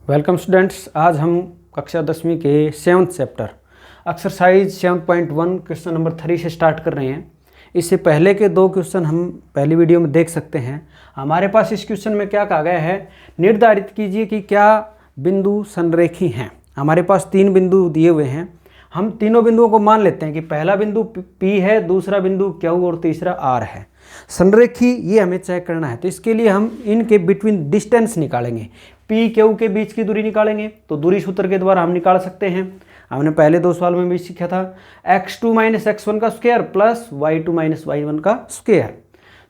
Welcome students. आज हम कक्षा 10वीं के 7th chapter exercise 7.1 question number 3 से स्टार्ट कर रहे हैं। इससे पहले के दो क्वेश्चन हम पहली वीडियो में देख सकते हैं। हमारे पास इस क्वेश्चन में क्या कहा गया है, निर्धारित कीजिए कि क्या बिंदु संरेखी हैं। हमारे पास 3 बिंदु दिए हुए हैं। हम तीनों बिंदुओं को मान लेते हैं कि पहला बिंदु P है, दूसरा बिंदु Q और तीसरा R है। संरेखी ये हमें चेक करना है, तो इसके लिए हम इनके बिटवीन डिस्टेंस निकालेंगे। P Q के बीच की दूरी निकालेंगे, तो दूरी सूत्र के द्वारा हम निकाल सकते हैं। हमने पहले 2 सवाल में भी सीखा था, x2 - x1 का स्क्वायर प्लस y2 - y1 का स्क्वायर।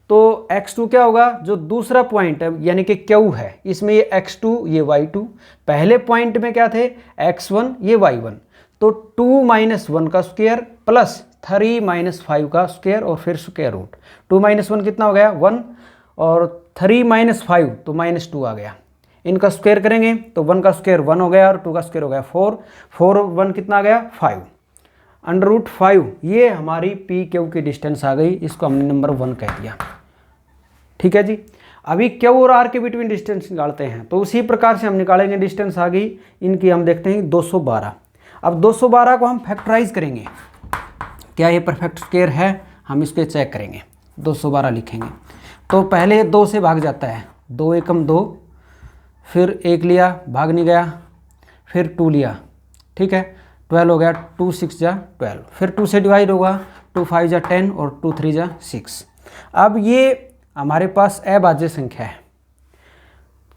तो x2 क्या होगा, जो दूसरा पॉइंट है यानी कि Q है, इसमें ये x2 ये y2, पहले पॉइंट में क्या थे x1 ये y1, तो 2 - 1 का स्क्वायर प्लस 3 - 5 का स्क्वायर और फिर स्क्वायर रूट। 2 - 1 कितना हो गया 1 और 3 - 5 तो -2 आ गया। इनका स्क्वायर करेंगे तो 1 का स्क्वायर 1 हो गया और 2 का स्क्वायर हो गया 4, 4 और 1 कितना आ गया 5, √5। ये हमारी P Q की डिस्टेंस आ गई, इसको हमने नंबर 1 कह दिया। ठीक है जी। अभी Q और R के बिटवीन डिस्टेंस निकालते हैं, तो उसी प्रकार से हम निकालेंगे। डिस्टेंस आ गई इनकी, हम देखते हैं 212। अब 212 को हम फैक्टराइज करेंगे, क्या ये परफेक्ट स्क्वायर है, हम इस पर चेक करेंगे। 212 लिखेंगे तो पहले 2 से भाग जाता है, 2 एकम 2, फिर 1 लिया भाग नहीं गया, फिर 2 लिया, ठीक है 12 हो गया, 2 6 जा 12, फिर 2 से डिवाइड होगा, 2 5 जा 10 और 2 3 जा 6। अब ये हमारे पास अभाज्य संख्या है,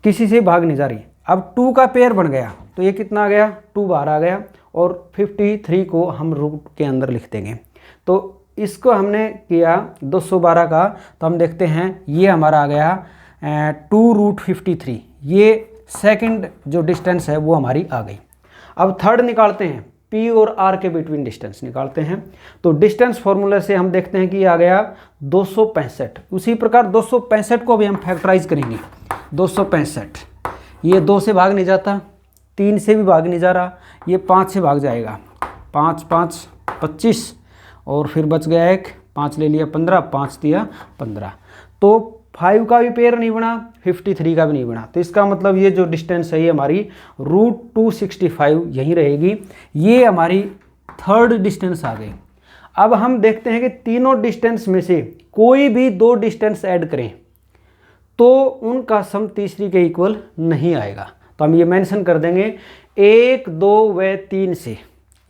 किसी से भाग नहीं जा रही। अब 2 का पेयर बन गया तो ये कितना आ गया 2 बाहर आ गया और 53 को हम रूट के अंदर लिख देंगे। तो इसको हमने किया 212 का, तो हम देखते हैं ये हमारा आ गया 2√53। ये सेकंड जो डिस्टेंस है वो हमारी आ गई। अब थर्ड निकालते हैं, P और R के बिटवीन डिस्टेंस निकालते हैं। तो डिस्टेंस फॉर्मूला से हम देखते हैं कि ये आ गया 265। उसी प्रकार 265 को भी हम फैक्टराइज करेंगे। 265 ये 2 से भाग नहीं जाता, 3 से भी भाग नहीं जा रहा, ये 5 से भाग जाएगा, 5 5 25 और फिर बच गया 1, 5 ले लिया 15, 5 दिया 15। तो 5 का भी पेयर नहीं बना, 53 का भी नहीं बना, तो इसका मतलब ये जो डिस्टेंस है ये हमारी √265 यहीं रहेगी। ये हमारी थर्ड डिस्टेंस आ गई। अब हम देखते हैं कि तीनों डिस्टेंस में से कोई भी 2 डिस्टेंस ऐड करें तो उनका सम तीसरी के इक्वल नहीं आएगा। तो हम ये मेंशन कर देंगे 1 2 व 3 से,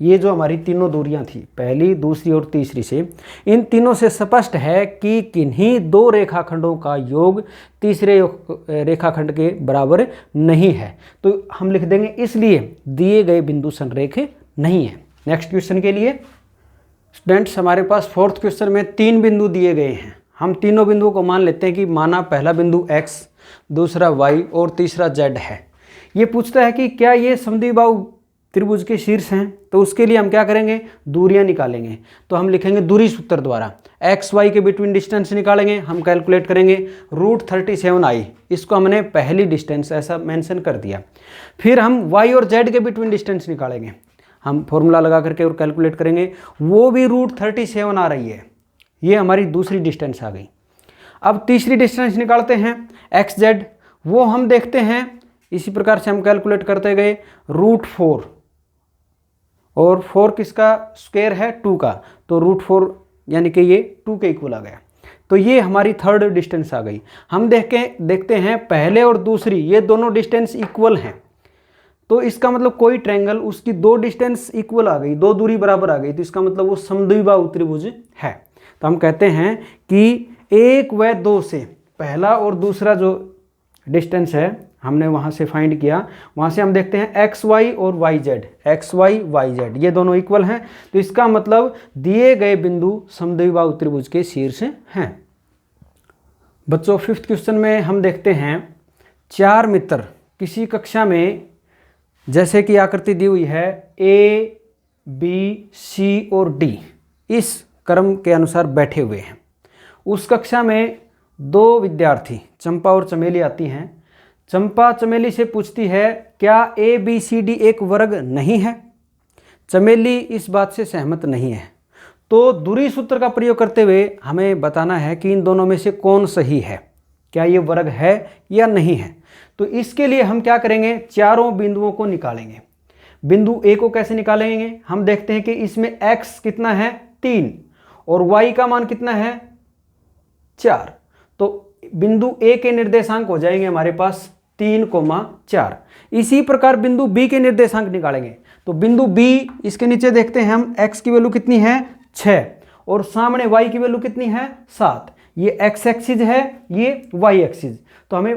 ये जो हमारी तीनों दूरियां थी पहली दूसरी और तीसरी से, इन तीनों से स्पष्ट है कि किन्हीं 2 रेखाखंडों का योग तीसरे रेखाखंड के बराबर नहीं है। तो हम लिख देंगे इसलिए दिए गए बिंदु संरेख नहीं है। नेक्स्ट क्वेश्चन के लिए स्टूडेंट्स, हमारे पास 4th क्वेश्चन में 3 बिंदु दिए गए हैं। हम तीनों बिंदुओं को मान लेते हैं कि माना पहला बिंदु x, दूसरा y और तीसरा z है। ये पूछता है कि क्या ये समद्विबाहु त्रिभुज के शीर्ष हैं, तो उसके लिए हम क्या करेंगे, दूरियां निकालेंगे। तो हम लिखेंगे दूरी सूत्र द्वारा x y के बिटवीन डिस्टेंस निकालेंगे। हम कैलकुलेट करेंगे √37i, इसको हमने पहली डिस्टेंस ऐसा मेंशन कर दिया। फिर हम y और z के बिटवीन डिस्टेंस निकालेंगे, हम फॉर्मूला लगा करके और कैलकुलेट करेंगे, वो भी √37 आ रही है, ये हमारी दूसरी डिस्टेंस आ गई। अब तीसरी डिस्टेंस निकालते हैं एक्स जेड, वो हम देखते हैं इसी प्रकार से हम कैलकुलेट करते गए √4 और 4 किसका स्क्वायर है 2 का, तो √4 यानी कि ये 2 के इक्वल आ गया। तो ये हमारी थर्ड डिस्टेंस आ गई। हम देखते हैं पहले और दूसरी ये दोनों डिस्टेंस इक्वल हैं, तो इसका मतलब कोई ट्रायंगल उसकी 2 डिस्टेंस इक्वल आ गई, 2 दूरी बराबर आ गई, तो इसका मतलब वो समद्विबाहु त्रिभुज है। तो हम कहते हैं कि 1 व 2 से पहला और दूसरा जो डिस्टेंस है हमने वहाँ से फाइंड किया, वहाँ से हम देखते हैं एक्स वाई और Y Z, X Y Y Z ये दोनों इक्वल हैं, तो इसका मतलब दिए गए बिंदु समद्विबाहु त्रिभुज के शीर्ष हैं। बच्चों 5th क्वेश्चन में हम देखते हैं 4 मित्र किसी कक्षा में, जैसे कि आकृति दी हुई है A, B, C और D इस क्रम के अनुसार बैठे हुए हैं। उस कक्षा में 2 विद्यार्थी चंपा और चमेली आती हैं। चंपा चमेली से पूछती है क्या ABCD एक वर्ग नहीं है। चमेली इस बात से सहमत नहीं है। तो दूरी सूत्र का प्रयोग करते हुए हमें बताना है कि इन दोनों में से कौन सही है। क्या ये वर्ग है या नहीं है। तो इसके लिए हम क्या करेंगे, चारों बिंदुओं को निकालेंगे। बिंदु ए को कैसे निकालेंगे, हम देखते हैं कि इसमें x कितना है 3 और y का मान कितना है 4। तो बिंदु ए के निर्देशांक हो जाएंगे हमारे पास 3,4। इसी प्रकार बिंदु बी के निर्देशांक निकालेंगे। तो बिंदु बी, इसके नीचे देखते हैं हम x की वैल्यू कितनी है 6 और सामने y की वैल्यू कितनी है 7। ये x एक्सिस है, ये y एक्सिस। तो हमें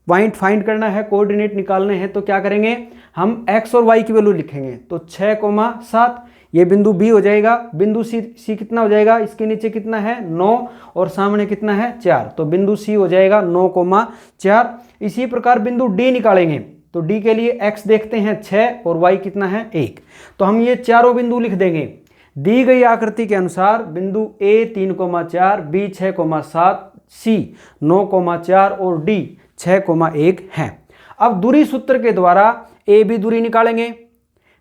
पॉइंट फाइंड करना है, कोऑर्डिनेट निकालने हैं। तो क्या करेंगे, हम x और y की वैल्यू लिखेंगे। तो 6,7 ये बिंदु B हो जाएगा। बिंदु C कितना हो जाएगा, इसके नीचे कितना है 9 और सामने कितना है 4। तो बिंदु C हो जाएगा 9,4। इसी प्रकार बिंदु D निकालेंगे। तो D के लिए x देखते हैं 6 और y कितना है 1। तो हम ये चारों बिंदु लिख देंगे। दी गई आकृति के अनुसार बिंदु A 3,4, B 6,7, C 9,4 और D 6,1 है। अब दूरी सूत्र के द्वारा AB दूरी निकालेंगे,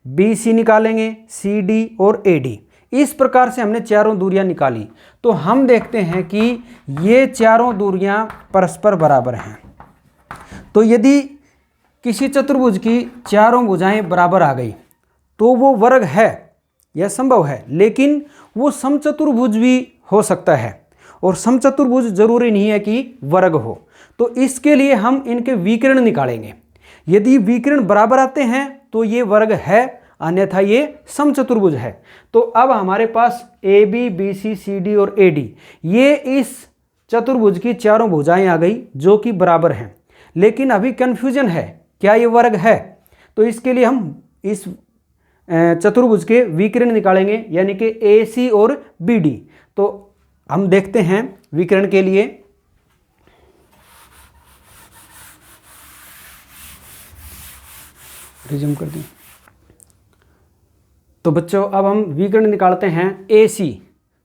BC निकालेंगे, CD और AD। इस प्रकार से हमने चारों दूरियां निकाली। तो हम देखते हैं कि ये चारों दूरियां परस्पर बराबर हैं। तो यदि किसी चतुर्भुज की चारों भुजाएं बराबर आ गई तो वो वर्ग है, यह संभव है। लेकिन वो समचतुर्भुज भी हो सकता है और समचतुर्भुज जरूरी नहीं है कि वर्ग हो। तो इसके लिए हम इनके विकर्ण निकालेंगे। यदि विकर्ण बराबर आते हैं तो ये वर्ग है, अन्यथा ये समचतुर्भुज है। तो अब हमारे पास AB, BC, CD और AD ये इस चतुर्भुज की चारों भुजाएं आ गई जो कि बराबर हैं। लेकिन अभी कंफ्यूजन है, क्या ये वर्ग है। तो इसके लिए हम इस चतुर्भुज के विकर्ण निकालेंगे, यानी कि AC और BD। तो हम देखते हैं विकर्ण के लिए। रिज्यूम कर दी। तो बच्चों अब हम विकर्ण निकालते हैं AC।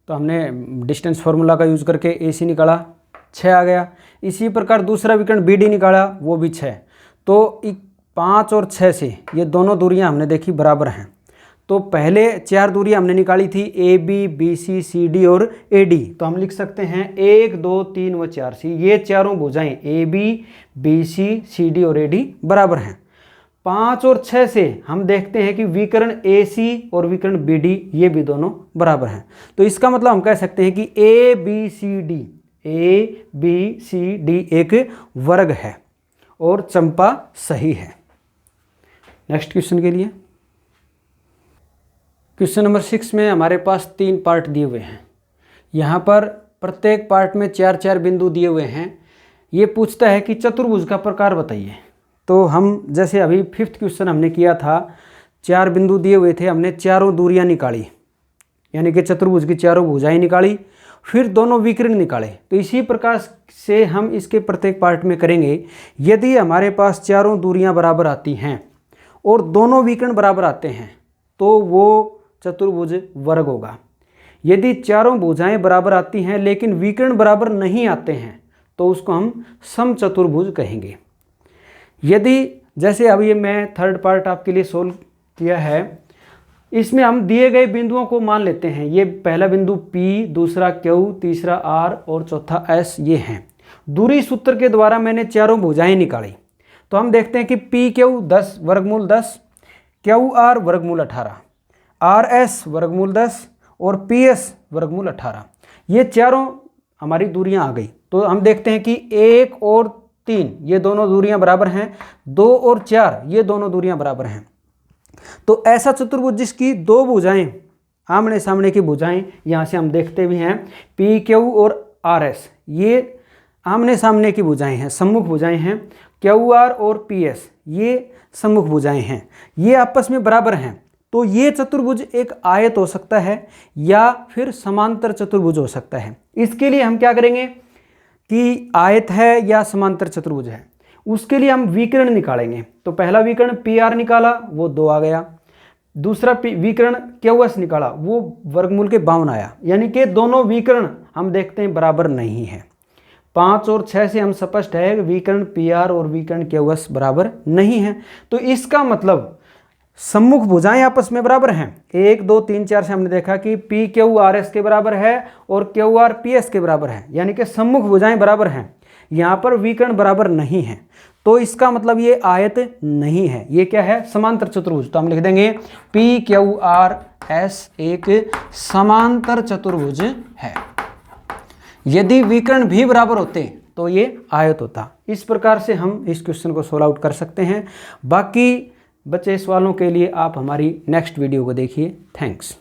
तो हमने डिस्टेंस फार्मूला का यूज करके AC निकाला, 6 आ गया। इसी प्रकार दूसरा विकर्ण BD निकाला, वो भी 6। तो 5 और 6 से ये दोनों दूरियां हमने देखी बराबर हैं। तो पहले 4 दूरियां हमने निकाली थी AB, BC, CD और AD। तो हम लिख सकते हैं 1, 2, 3 व 4 C। ये चारों भुजाएं AB, BC, CD और AD बराबर हैं। 5 और 6 से हम देखते हैं कि विकर्ण AC और विकर्ण BD ये भी दोनों बराबर हैं। तो इसका मतलब हम कह सकते हैं कि ABCD एक वर्ग है और चंपा सही है। नेक्स्ट क्वेश्चन के लिए, क्वेश्चन नंबर 6 में हमारे पास 3 पार्ट दिए हुए हैं। यहाँ पर प्रत्येक पार्ट में 4-4 बिंदु दिए हुए हैं। ये पूछता है कि चतुर्भुज का प्रकार बताइए। तो हम जैसे अभी 5th क्वेश्चन हमने किया था, 4 बिंदु दिए हुए थे, हमने चारों दूरियां निकाली, यानी कि चतुर्भुज की चारों भुजाएं निकाली, फिर दोनों विकर्ण निकाले। तो इसी प्रकार से हम इसके प्रत्येक पार्ट में करेंगे। यदि हमारे पास चारों दूरियां बराबर आती हैं और दोनों विकर्ण बराबर आते हैं तो वो चतुर्भुज वर्ग होगा। यदि चारों भुजाएं बराबर आती हैं लेकिन विकर्ण बराबर नहीं आते हैं तो उसको हम समचतुर्भुज कहेंगे। यदि जैसे अब ये मैं 3rd पार्ट आपके लिए सोल्व किया है, इसमें हम दिए गए बिंदुओं को मान लेते हैं। ये पहला बिंदु P, दूसरा Q, तीसरा R और चौथा S ये हैं। दूरी सूत्र के द्वारा मैंने चारों भुजाएं निकाली। तो हम देखते हैं कि PQ 10 वर्गमूल 10, QR वर्गमूल 18, RS वर्गमूल 10 और PS वर्गमूल 18। ये चारों हमारी दूरियां आ गई। तो हम देखते हैं कि 1 और 3 ये दोनों दूरियां बराबर हैं, 2 और 4 ये दोनों दूरियां बराबर हैं। तो ऐसा चतुर्भुज जिसकी 2 भुजाएं आमने सामने की भुजाएं, यहाँ से हम देखते भी हैं PQ और RS ये आमने सामने की भुजाएं हैं, सम्मुख भुजाएं हैं। QR और PS ये सम्मुख भुजाएं हैं, ये आपस में बराबर हैं। तो ये चतुर्भुज एक आयत हो सकता है या फिर समांतर चतुर्भुज हो सकता है। इसके लिए हम क्या करेंगे कि आयत है या समांतर चतुर्भुज है, उसके लिए हम विकर्ण निकालेंगे। तो पहला विकर्ण PR निकाला, वो 2 आ गया। दूसरा विकर्ण QS निकाला, वो वर्गमूल के 52 आया। यानी कि दोनों विकर्ण हम देखते हैं बराबर नहीं है। 5 और 6 से हम स्पष्ट है विकर्ण PR और विकर्ण QS बराबर नहीं है। तो इसका मतलब सम्मुख भुजाएं आपस में बराबर हैं। 1, 2, 3, 4 से हमने देखा कि PQ RS के बराबर है और QR PS के बराबर है, यानी कि सम्मुख भुजाएं बराबर हैं। यहाँ पर विकर्ण बराबर नहीं है, तो इसका मतलब ये आयत नहीं है, ये क्या है, समांतर चतुर्भुज। तो हम लिख देंगे PQRS एक समांतर चतुर्भुज है। यदि विकर्ण भी बराबर होते तो ये आयत होता। इस प्रकार से हम इस क्वेश्चन को सोल्व आउट कर सकते हैं। बाकी बचे सवालों के लिए आप हमारी नेक्स्ट वीडियो को देखिए। थैंक्स।